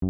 Hey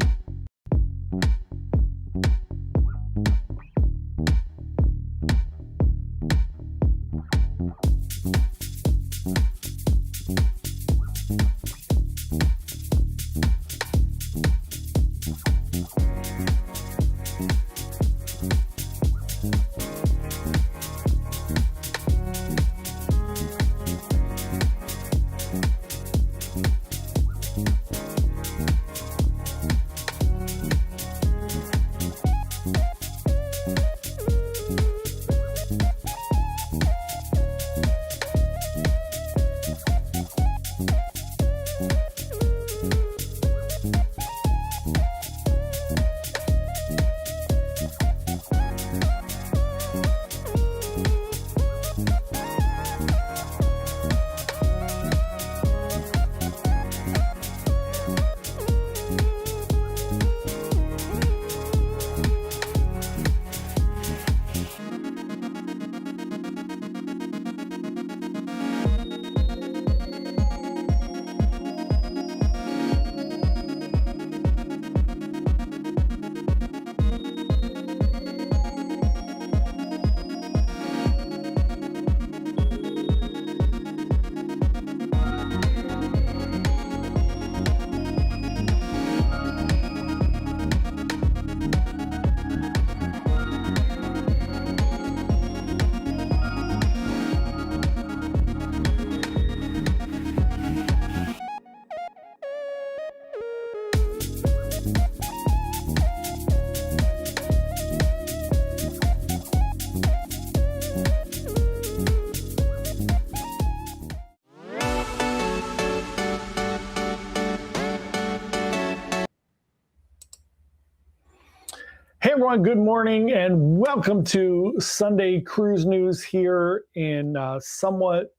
everyone, good morning and welcome to Sunday Cruise News here in somewhat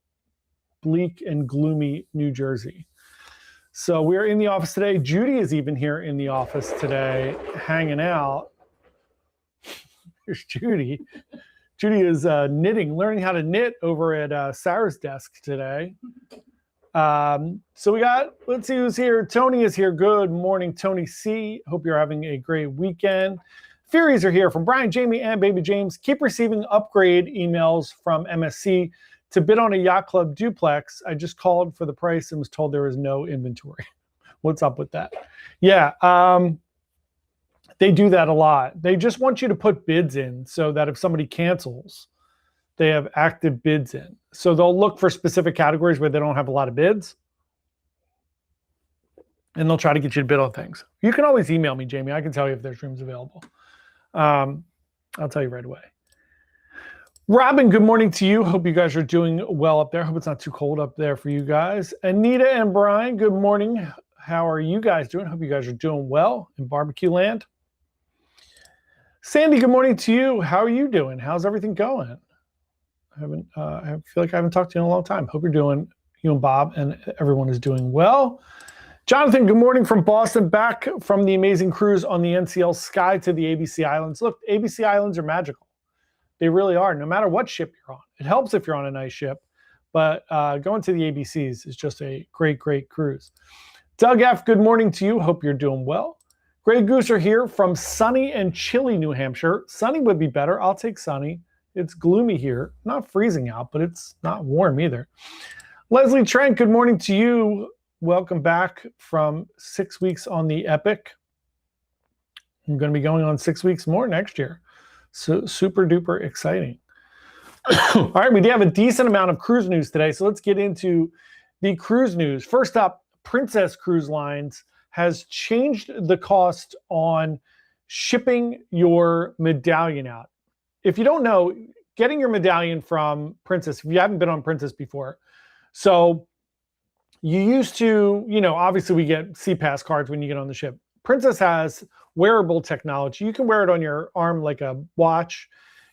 bleak and gloomy New Jersey. So we're in the office today. Judy is even here in the office today, hanging out. Here's Judy. Judy is knitting, learning how to knit over at Sarah's desk today. So we got, let's see who's here. Tony is here. Good morning, Tony C. Hope you're having a great weekend. Furies are here from Brian, Jamie, and Baby James. Keep receiving upgrade emails from MSC to bid on a Yacht Club duplex. I just called for the price and was told there is no inventory. What's up with that? Yeah, they do that a lot. They just want you to put bids in so that if somebody cancels, they have active bids in. So they'll look for specific categories where they don't have a lot of bids, and they'll try to get you to bid on things. You can always email me, Jamie. I can tell you if there's rooms available. I'll tell you right away. Robin, good morning to you. Hope you guys are doing well up there. Hope it's not too cold up there for you guys. Anita and Brian, good morning. How are you guys doing? Hope you guys are doing well in barbecue land. Sandy, good morning to you. How are you doing? How's everything going? I feel like I haven't talked to you in a long time. Hope you're doing, you and Bob and everyone is doing well. Jonathan, good morning from Boston, back from the amazing cruise on the NCL Sky to the ABC Islands. Look, ABC Islands are magical. They really are, no matter what ship you're on. It helps if you're on a nice ship, but going to the ABCs is just a great, great cruise. Doug F., good morning to you. Hope you're doing well. Greg Gooser here from sunny and chilly New Hampshire. Sunny would be better. I'll take sunny. It's gloomy here. Not freezing out, but it's not warm either. Leslie Trent, good morning to you. Welcome back from 6 weeks on the Epic. I'm going to be going on 6 weeks more next year. So super duper exciting. All right, we do have a decent amount of cruise news today. So let's get into the cruise news. First up, Princess Cruise Lines has changed the cost on shipping your medallion out. If you don't know, getting your medallion from Princess, if you haven't been on Princess before, so you used to, obviously we get SeaPass cards when you get on the ship. Princess has wearable technology. You can wear it on your arm like a watch.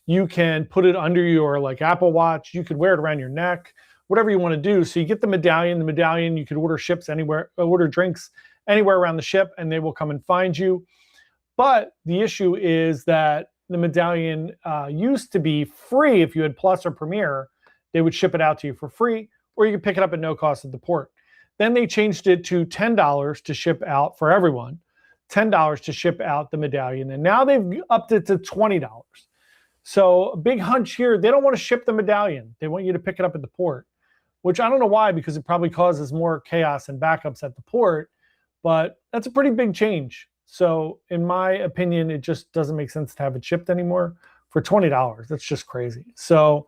You can put it under your Apple Watch. You could wear it around your neck, whatever you want to do. So you get the medallion. The medallion, you could order ships anywhere, order drinks anywhere around the ship, and they will come and find you. But the issue is that the medallion used to be free. If you had Plus or Premier, they would ship it out to you for free, or you could pick it up at no cost at the port. Then they changed it to $10 to ship out for everyone. $10 to ship out the medallion. And now they've upped it to $20. So a big hunch here, they don't want to ship the medallion. They want you to pick it up at the port, which I don't know why, because it probably causes more chaos and backups at the port, but that's a pretty big change. So in my opinion, it just doesn't make sense to have it shipped anymore for $20. That's just crazy. So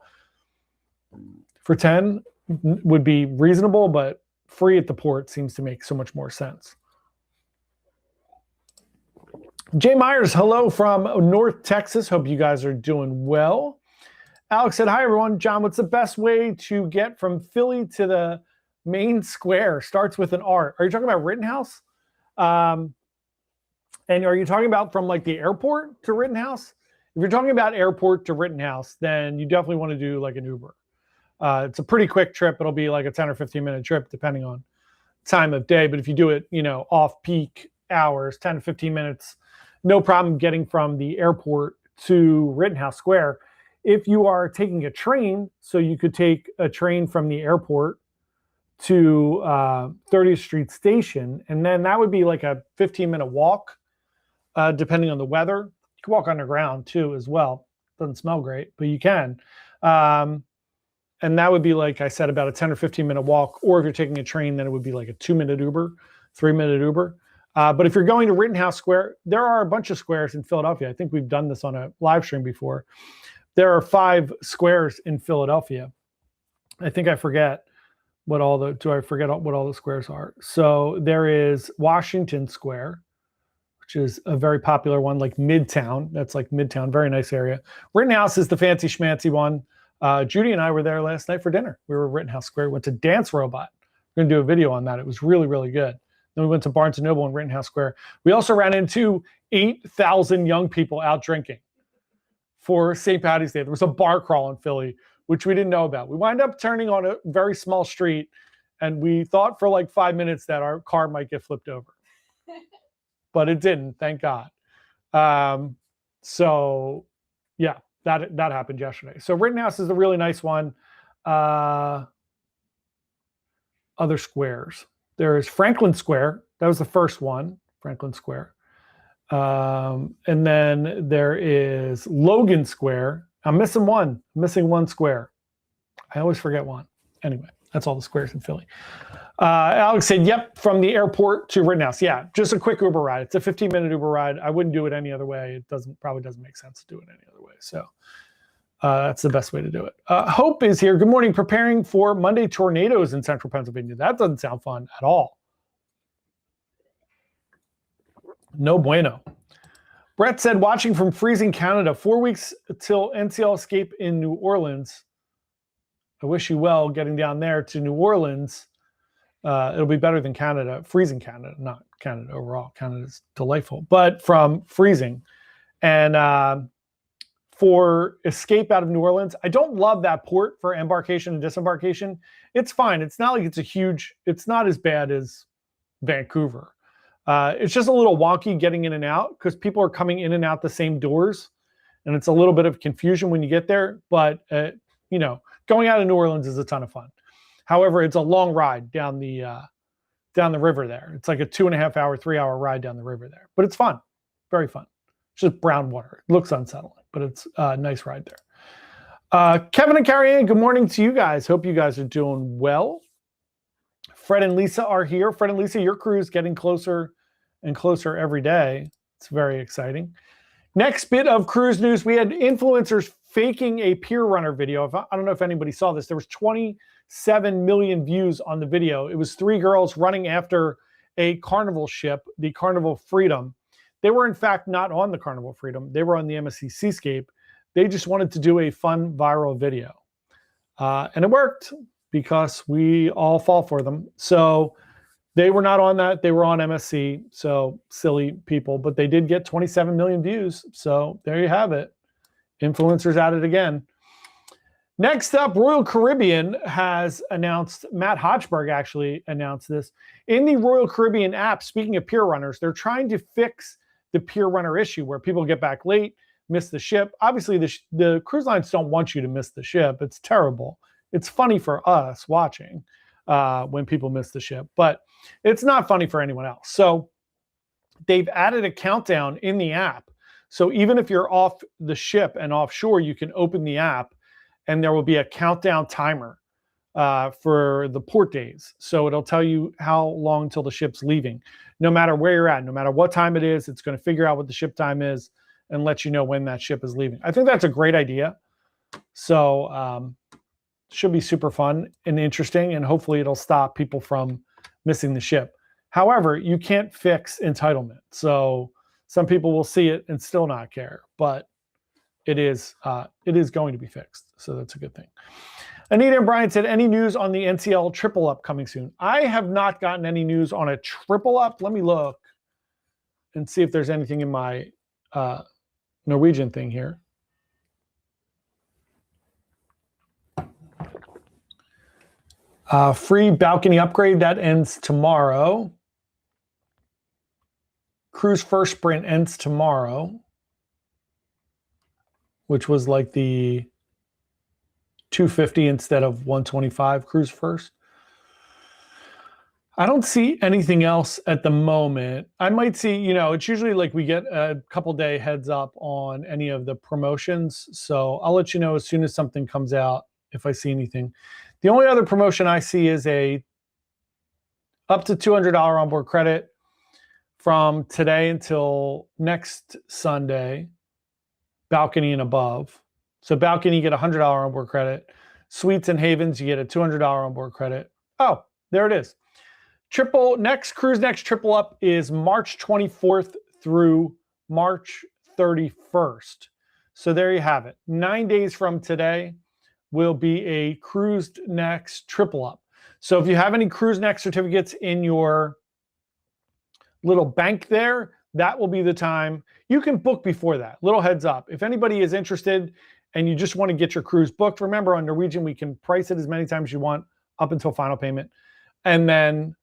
for 10 would be reasonable, but free at the port seems to make so much more sense. Jay Myers, hello from North Texas. Hope you guys are doing well. Alex said, hi, everyone. John, what's the best way to get from Philly to the main square? Starts with an R. Are you talking about Rittenhouse? And are you talking about from like the airport to Rittenhouse? If you're talking about airport to Rittenhouse, then you definitely want to do like an Uber. It's a pretty quick trip. It'll be like a 10 or 15 minute trip, depending on time of day. But if you do it, off peak hours, 10 to 15 minutes, no problem getting from the airport to Rittenhouse Square. If you are taking a train, so you could take a train from the airport to 30th Street Station, and then that would be like a 15-minute walk, depending on the weather. You can walk underground too as well. Doesn't smell great, but you can. And that would be, like I said, about a 10 or 15-minute walk. Or if you're taking a train, then it would be like a 2-minute Uber, 3-minute Uber. But if you're going to Rittenhouse Square, there are a bunch of squares in Philadelphia. I think we've done this on a live stream before. There are 5 squares in Philadelphia. I think I forget what all the squares are. So there is Washington Square, which is a very popular one, like Midtown. That's like Midtown, very nice area. Rittenhouse is the fancy schmancy one. Judy and I were there last night for dinner. We were at Rittenhouse Square, went to Dance Robot. We're going to do a video on that. It was really, really good. Then we went to Barnes & Noble in Rittenhouse Square. We also ran into 8,000 young people out drinking for St. Paddy's Day. There was a bar crawl in Philly, which we didn't know about. We wound up turning on a very small street, and we thought for like 5 minutes that our car might get flipped over. But it didn't, thank God. So, yeah, that happened yesterday. So Rittenhouse is a really nice one. Other squares. There is Franklin Square. That was the first one, Franklin Square. And then there is Logan Square. I'm missing one. I'm missing one square. I always forget one. Anyway, that's all the squares in Philly. Alex said, yep, from the airport to Rittenhouse. Yeah, just a quick Uber ride. It's a 15-minute Uber ride. I wouldn't do it any other way. It probably doesn't make sense to do it any other way. So that's the best way to do it. Hope is here. Good morning. Preparing for Monday tornadoes in central Pennsylvania. That doesn't sound fun at all. No bueno. Brett said, watching from freezing Canada, 4 weeks till NCL escape in New Orleans. I wish you well getting down there to New Orleans. It'll be better than Canada, freezing Canada, not Canada overall. Canada's delightful, but from freezing. And for escape out of New Orleans, I don't love that port for embarkation and disembarkation. It's fine. It's not like it's not as bad as Vancouver. It's just a little wonky getting in and out because people are coming in and out the same doors, and it's a little bit of confusion when you get there. But going out of New Orleans is a ton of fun. However, it's a long ride down the river there. It's like a 2.5 hour, 3 hour ride down the river there, but it's fun, very fun. It's just brown water. It looks unsettling, but it's a nice ride there. Kevin and Carrie Ann, good morning to you guys. Hope you guys are doing well. Fred and Lisa are here. Fred and Lisa, your crew is getting closer and closer every day. It's very exciting. Next bit of cruise news. We had influencers faking a pier runner video. I don't know if anybody saw this. There was 27 million views on the video. It was 3 girls running after a Carnival ship, the Carnival Freedom. They were, in fact, not on the Carnival Freedom. They were on the MSC Seascape. They just wanted to do a fun viral video. And it worked because we all fall for them. So they were not on that. They were on MSC. So silly people. But they did get 27 million views. So there you have it. Influencers at it again. Next up, Royal Caribbean has announced, Matt Hochberg actually announced this. In the Royal Caribbean app, speaking of pier runners, they're trying to fix the pier runner issue where people get back late, miss the ship. Obviously, the cruise lines don't want you to miss the ship. It's terrible. It's funny for us watching when people miss the ship, but it's not funny for anyone else. So they've added a countdown in the app. So even if you're off the ship and offshore, you can open the app and there will be a countdown timer for the port days. So it'll tell you how long till the ship's leaving. No matter where you're at, no matter what time it is, it's going to figure out what the ship time is and let you know when that ship is leaving. I think that's a great idea. So should be super fun and interesting, and hopefully it'll stop people from missing the ship. However, you can't fix entitlement. So some people will see it and still not care, but it is going to be fixed. So that's a good thing. Anita and Brian said, any news on the NCL triple up coming soon? I have not gotten any news on a triple up. Let me look and see if there's anything in my Norwegian thing here. Free balcony upgrade, that ends tomorrow. Cruise First Sprint ends tomorrow, which was like the 250 instead of 125 Cruise First. I don't see anything else at the moment. I might see, it's usually like we get a couple day heads up on any of the promotions. So I'll let you know as soon as something comes out if I see anything. The only other promotion I see is a up to $200 onboard credit from today until next Sunday, balcony and above. So balcony, you get $100 onboard credit. Suites and Havens, you get a $200 onboard credit. Oh, there it is. Next triple up is March 24th through March 31st. So there you have it. 9 days from today will be a Cruise Next triple up. So if you have any Cruise Next certificates in your little bank there, that will be the time. You can book before that. Little heads up. If anybody is interested and you just want to get your cruise booked, remember on Norwegian, we can price it as many times as you want up until final payment. And then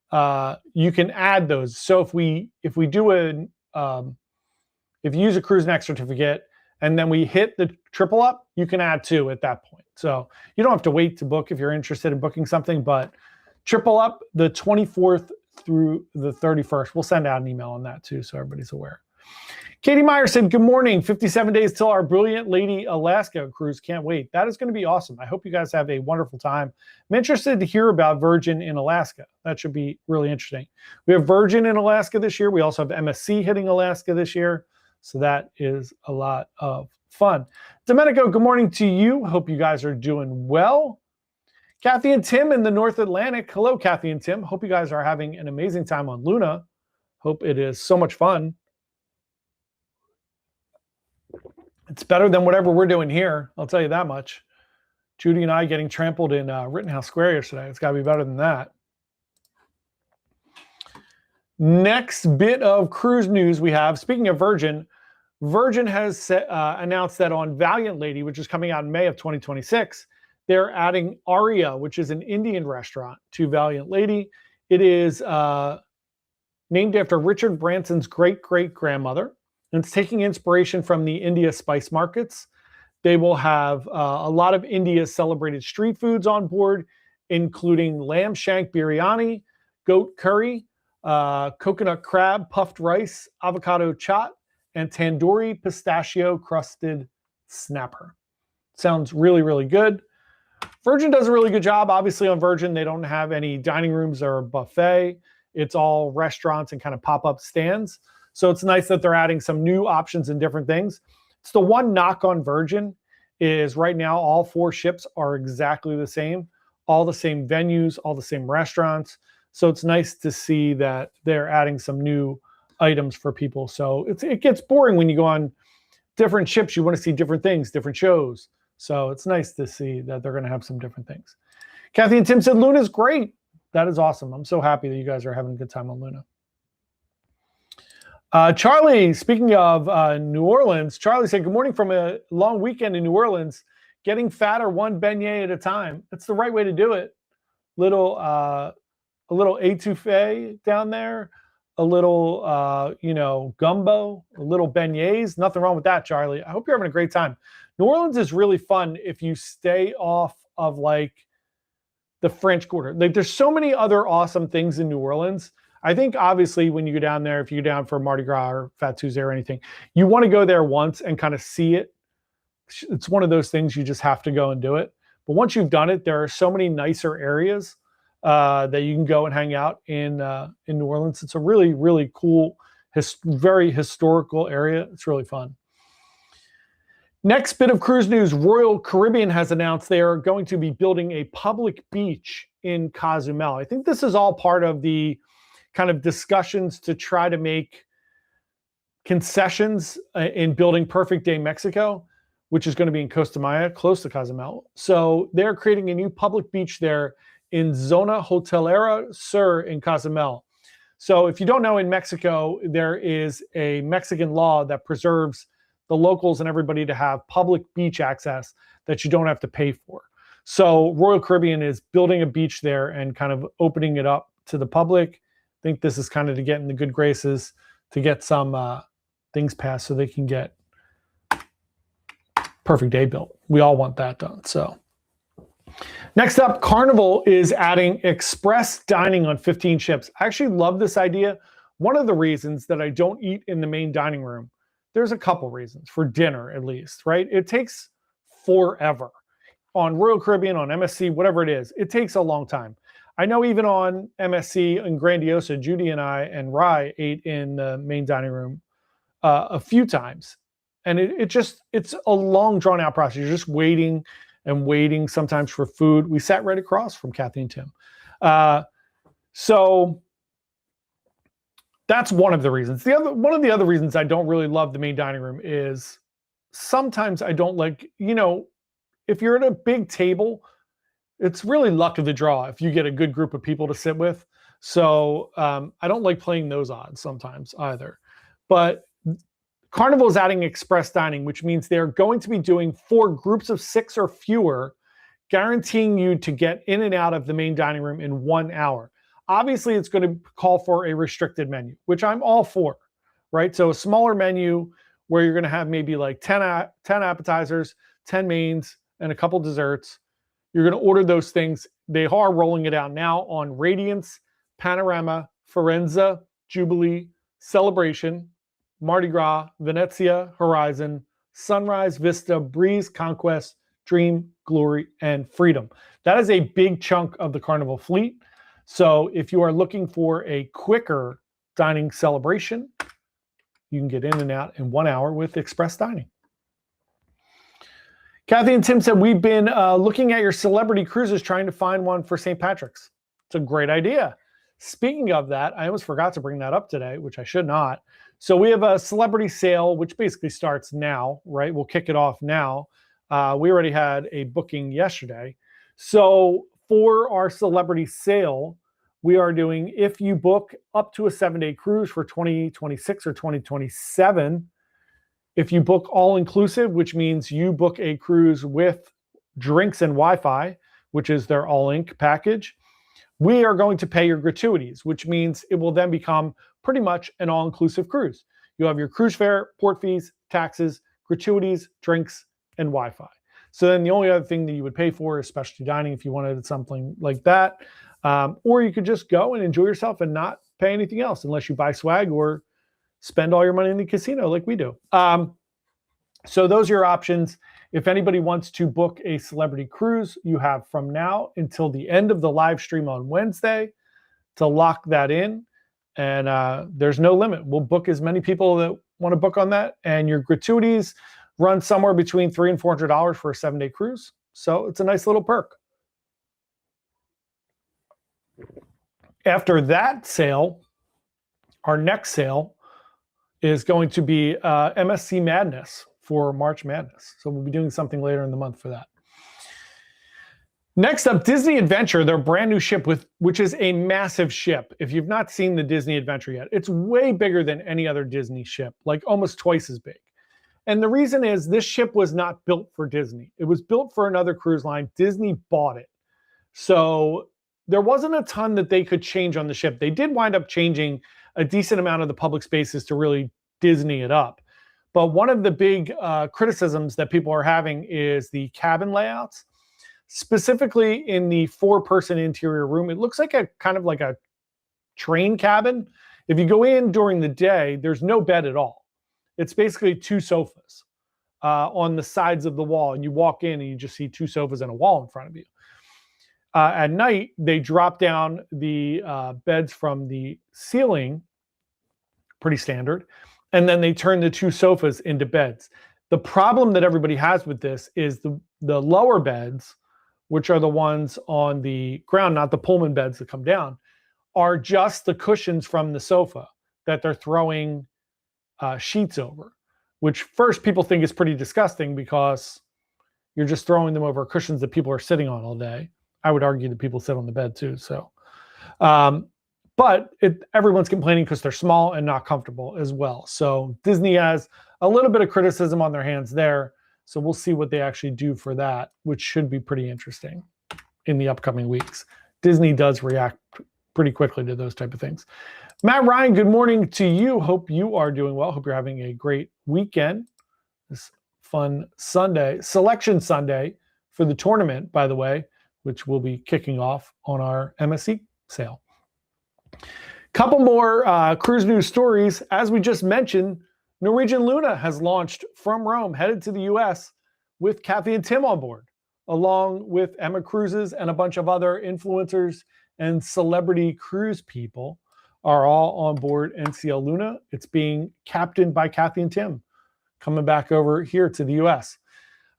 you can add those. So if you use a Cruise Next certificate and then we hit the triple up, you can add 2 at that point. So you don't have to wait to book if you're interested in booking something, but triple up the 24th through the 31st. We'll send out an email on that too, so everybody's aware. Katie Meyer said, good morning. 57 days till our Brilliant Lady Alaska cruise. Can't wait. That is going to be awesome. I hope you guys have a wonderful time. I'm interested to hear about Virgin in Alaska. That should be really interesting. We have Virgin in Alaska this year. We also have MSC hitting Alaska this year. So that is a lot of fun. Domenico, good morning to you. Hope you guys are doing well. Kathy and Tim in the North Atlantic. Hello, Kathy and Tim. Hope you guys are having an amazing time on Luna. Hope it is so much fun. It's better than whatever we're doing here. I'll tell you that much. Judy and I getting trampled in Rittenhouse Square yesterday. It's got to be better than that. Next bit of cruise news we have. Speaking of Virgin, Virgin has announced that on Valiant Lady, which is coming out in May of 2026, they're adding Aria, which is an Indian restaurant, to Valiant Lady. It is named after Richard Branson's great-great-grandmother, and it's taking inspiration from the India spice markets. They will have a lot of India's celebrated street foods on board, including lamb shank biryani, goat curry, coconut crab, puffed rice, avocado chaat, and tandoori pistachio crusted snapper. Sounds really, really good. Virgin does a really good job. Obviously on Virgin, they don't have any dining rooms or buffet. It's all restaurants and kind of pop-up stands. So it's nice that they're adding some new options and different things. It's the one knock on Virgin is right now all 4 ships are exactly the same, all the same venues, all the same restaurants. So it's nice to see that they're adding some new items for people. So it gets boring when you go on different ships. You want to see different things, different shows. So it's nice to see that they're going to have some different things. Kathy and Tim said, Luna's great. That is awesome. I'm so happy that you guys are having a good time on Luna. Charlie, speaking of New Orleans, Charlie said, good morning from a long weekend in New Orleans. Getting fatter one beignet at a time. That's the right way to do it. A little étouffée down there, a little, gumbo, a little beignets. Nothing wrong with that, Charlie. I hope you're having a great time. New Orleans is really fun if you stay off of like the French Quarter. Like there's so many other awesome things in New Orleans. I think obviously when you go down there, if you go down for Mardi Gras or Fat Tuesday or anything, you want to go there once and kind of see it. It's one of those things you just have to go and do it. But once you've done it, there are so many nicer areas that you can go and hang out in New Orleans. It's a really, really cool, very historical area. It's really fun. Next bit of cruise news, Royal Caribbean has announced they are going to be building a public beach in Cozumel. I think this is all part of the kind of discussions to try to make concessions in building Perfect Day Mexico, which is going to be in Costa Maya, close to Cozumel. So they're creating a new public beach there in Zona Hotelera Sur in Cozumel. So if you don't know, in Mexico, there is a Mexican law that preserves the locals and everybody to have public beach access that you don't have to pay for. So Royal Caribbean is building a beach there and kind of opening it up to the public. I think this is kind of to get in the good graces, to get some things passed so they can get Perfect Day built. We all want that done. So next up, Carnival is adding express dining on 15 ships. I actually love this idea. One of the reasons that I don't eat in the main dining room, there's a couple reasons, for dinner at least, right? It takes forever. On Royal Caribbean, on MSC, whatever it is, it takes a long time. I know even on MSC and Grandiosa, Judy and I and Rye ate in the main dining room a few times. And it's a long, drawn-out process. You're just waiting and waiting sometimes for food. We sat right across from Kathy and Tim. So that's one of the reasons. One of the other reasons I don't really love the main dining room is sometimes I don't like, if you're at a big table, it's really luck of the draw if you get a good group of people to sit with. So I don't like playing those odds sometimes either. But Carnival is adding express dining, which means they're going to be doing 4 groups of 6 or fewer, guaranteeing you to get in and out of the main dining room in 1 hour. Obviously, it's going to call for a restricted menu, which I'm all for, right? So a smaller menu where you're going to have maybe like 10 appetizers, 10 mains, and a couple desserts. You're going to order those things. They are rolling it out now on Radiance, Panorama, Firenze, Jubilee, Celebration, Mardi Gras, Venezia, Horizon, Sunrise, Vista, Breeze, Conquest, Dream, Glory, and Freedom. That is a big chunk of the Carnival fleet. So if you are looking for a quicker dining celebration, you can get in and out in 1 hour with express dining. Kathy and Tim said, we've been looking at your celebrity cruises, trying to find one for St. Patrick's. It's a great idea. Speaking of that, I almost forgot to bring that up today, which I should not. So we have a celebrity sale, which basically starts now, right? We'll kick it off now. We already had a booking yesterday. So for our celebrity sale, we are doing, if you book up to a 7-day cruise for 2026 or 2027, if you book all-inclusive, which means you book a cruise with drinks and Wi-Fi, which is their all-inc package, we are going to pay your gratuities, which means it will then become pretty much an all-inclusive cruise. You'll have your cruise fare, port fees, taxes, gratuities, drinks, and Wi-Fi. So then the only other thing that you would pay for is specialty dining if you wanted something like that. Or you could just go and enjoy yourself and not pay anything else unless you buy swag or spend all your money in the casino like we do. So those are your options. If anybody wants to book a celebrity cruise, you have from now until the end of the live stream on Wednesday to lock that in. And there's no limit. We'll book as many people that want to book on that. And your gratuities run somewhere between $300 and $400 for a 7-day cruise. So it's a nice little perk. After that sale, our next sale is going to be MSC Madness for March Madness. So we'll be doing something later in the month for that. Next up, Disney Adventure, their brand new ship, which is a massive ship. If you've not seen the Disney Adventure yet, it's way bigger than any other Disney ship, like almost twice as big. And the reason is this ship was not built for Disney. It was built for another cruise line. Disney bought it. So there wasn't a ton that they could change on the ship. They did wind up changing a decent amount of the public spaces to really Disney it up. But one of the big criticisms that people are having is the cabin layouts. Specifically in the 4-person interior room, it looks like a kind of like a train cabin. If you go in during the day, there's no bed at all. It's basically 2 sofas on the sides of the wall, and you walk in and you just see 2 sofas and a wall in front of you. At night, they drop down the beds from the ceiling, pretty standard, and then they turn the 2 sofas into beds. The problem that everybody has with this is the lower beds, which are the ones on the ground, not the Pullman beds that come down, are just the cushions from the sofa that they're throwing sheets over, which first people think is pretty disgusting because you're just throwing them over cushions that people are sitting on all day. I would argue that people sit on the bed too. So, but everyone's complaining because they're small and not comfortable as well. So Disney has a little bit of criticism on their hands there. So we'll see what they actually do for that, which should be pretty interesting in the upcoming weeks. Disney does react pretty quickly to those type of things. Matt Ryan, good morning to you. Hope you are doing well. Hope you're having a great weekend. This fun Sunday, Selection Sunday for the tournament, by the way, which will be kicking off on our MSC sale. Couple more cruise news stories. As we just mentioned, Norwegian Luna has launched from Rome, headed to the U.S. with Kathy and Tim on board, along with Emma Cruises and a bunch of other influencers and celebrity cruise people are all on board NCL Luna. It's being captained by Kathy and Tim, coming back over here to the U.S.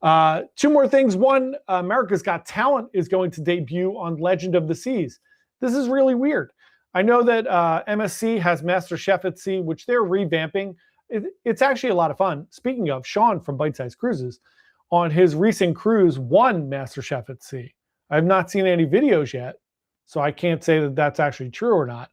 2 more things. One, America's Got Talent is going to debut on Legend of the Seas. This is really weird. I know that MSC has Master Chef at Sea, which they're revamping. It's actually a lot of fun. Speaking of, Sean from Bite Size Cruises, on his recent cruise, won Master Chef at Sea. I've not seen any videos yet, so I can't say that that's actually true or not.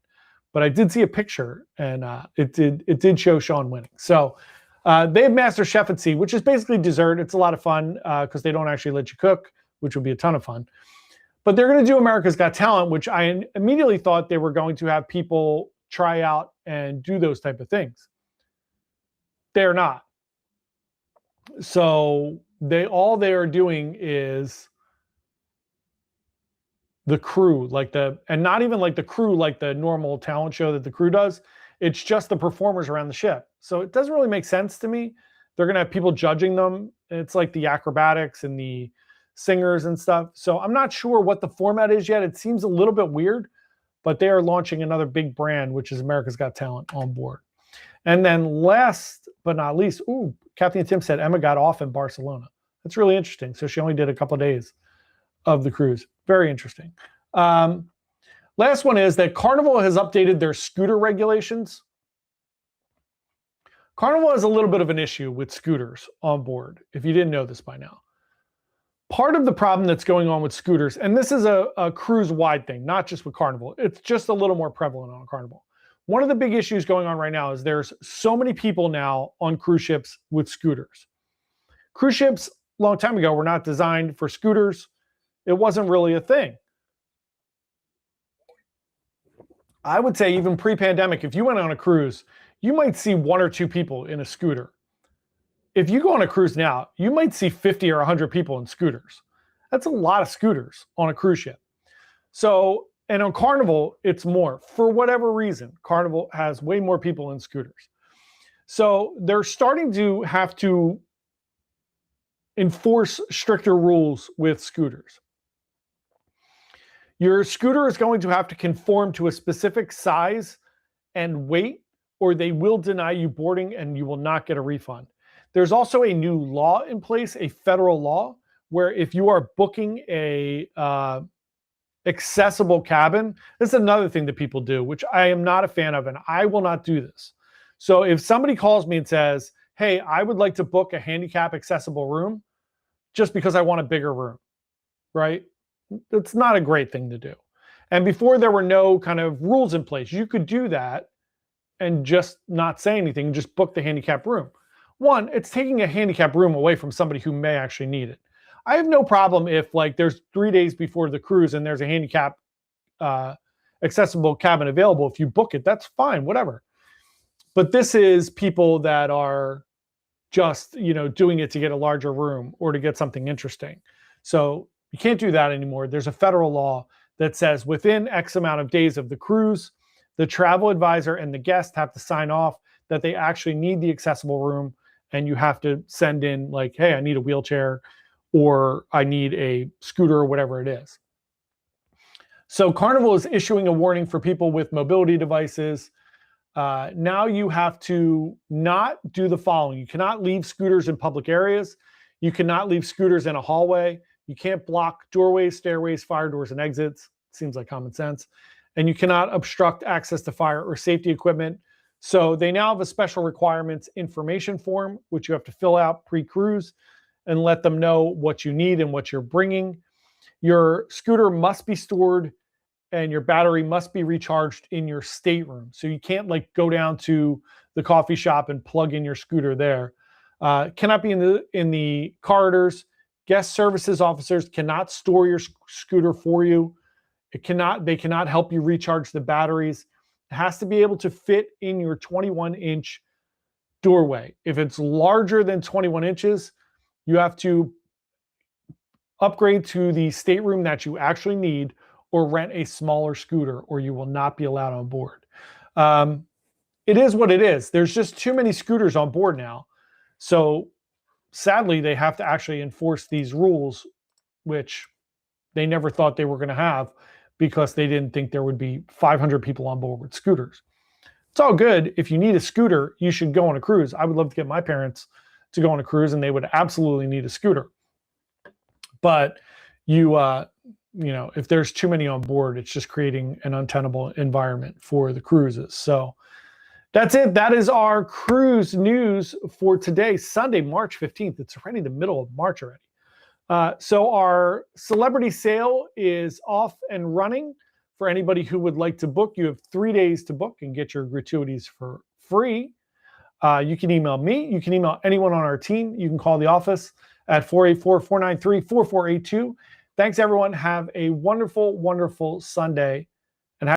But I did see a picture, and it did show Sean winning. So they have Master Chef at Sea, which is basically dessert. It's a lot of fun because they don't actually let you cook, which would be a ton of fun. But they're going to do America's Got Talent, which I immediately thought they were going to have people try out and do those type of things. They're not. So all they are doing is the crew, and not even like the crew, like the normal talent show that the crew does. It's just the performers around the ship. So it doesn't really make sense to me. They're going to have people judging them. It's like the acrobatics and the singers and stuff. So I'm not sure what the format is yet. It seems a little bit weird, but they are launching another big brand, which is America's Got Talent, on board. And then last but not least, Kathy and Tim said Emma got off in Barcelona. That's really interesting. So she only did a couple of days of the cruise. Very interesting. Last one is that Carnival has updated their scooter regulations. Carnival has a little bit of an issue with scooters on board, if you didn't know this by now. Part of the problem that's going on with scooters, and this is a cruise-wide thing, not just with Carnival. It's just a little more prevalent on Carnival. One of the big issues going on right now is there's so many people now on cruise ships with scooters. Cruise ships, a long time ago, were not designed for scooters. It wasn't really a thing. I would say even pre-pandemic, if you went on a cruise, you might see 1 or 2 people in a scooter. If you go on a cruise now, you might see 50 or 100 people in scooters. That's a lot of scooters on a cruise ship. So, and on Carnival, it's more. For whatever reason, Carnival has way more people in scooters. So they're starting to have to enforce stricter rules with scooters. Your scooter is going to have to conform to a specific size and weight, or they will deny you boarding and you will not get a refund. There's also a new law in place, a federal law, where if you are booking a accessible cabin, this is another thing that people do, which I am not a fan of, and I will not do this. So if somebody calls me and says, hey, I would like to book a handicap accessible room just because I want a bigger room, right? That's not a great thing to do. And before there were no kind of rules in place, you could do that and just not say anything, just book the handicap room. One, it's taking a handicap room away from somebody who may actually need it. I have no problem if there's 3 days before the cruise and there's a handicap accessible cabin available. If you book it, that's fine, whatever. But this is people that are just, doing it to get a larger room or to get something interesting. So you can't do that anymore. There's a federal law that says within X amount of days of the cruise, the travel advisor and the guest have to sign off that they actually need the accessible room, and you have to send in like, hey, I need a wheelchair or I need a scooter or whatever it is. So Carnival is issuing a warning for people with mobility devices. Now you have to not do the following. You cannot leave scooters in public areas. You cannot leave scooters in a hallway. You can't block doorways, stairways, fire doors, and exits. Seems like common sense. And you cannot obstruct access to fire or safety equipment. So they now have a special requirements information form, which you have to fill out pre-cruise and let them know what you need and what you're bringing. Your scooter must be stored and your battery must be recharged in your stateroom. So you can't like go down to the coffee shop and plug in your scooter there. Cannot be in the corridors. Guest services officers cannot store your scooter for you. They cannot help you recharge the batteries. It has to be able to fit in your 21-inch doorway. If it's larger than 21 inches, you have to upgrade to the stateroom that you actually need or rent a smaller scooter, or you will not be allowed on board. It is what it is. There's just too many scooters on board now. So sadly, they have to actually enforce these rules, which they never thought they were going to have because they didn't think there would be 500 people on board with scooters. It's all good. If you need a scooter, you should go on a cruise. I would love to get my parents to go on a cruise, and they would absolutely need a scooter. But if there's too many on board, it's just creating an untenable environment for the cruises. So that's it. That is our cruise news for today, Sunday, March 15th. It's already the middle of March already. So our celebrity sale is off and running. For anybody who would like to book, you have 3 days to book and get your gratuities for free. You can email me. You can email anyone on our team. You can call the office at 484-493-4482. Thanks, everyone. Have a wonderful, wonderful Sunday.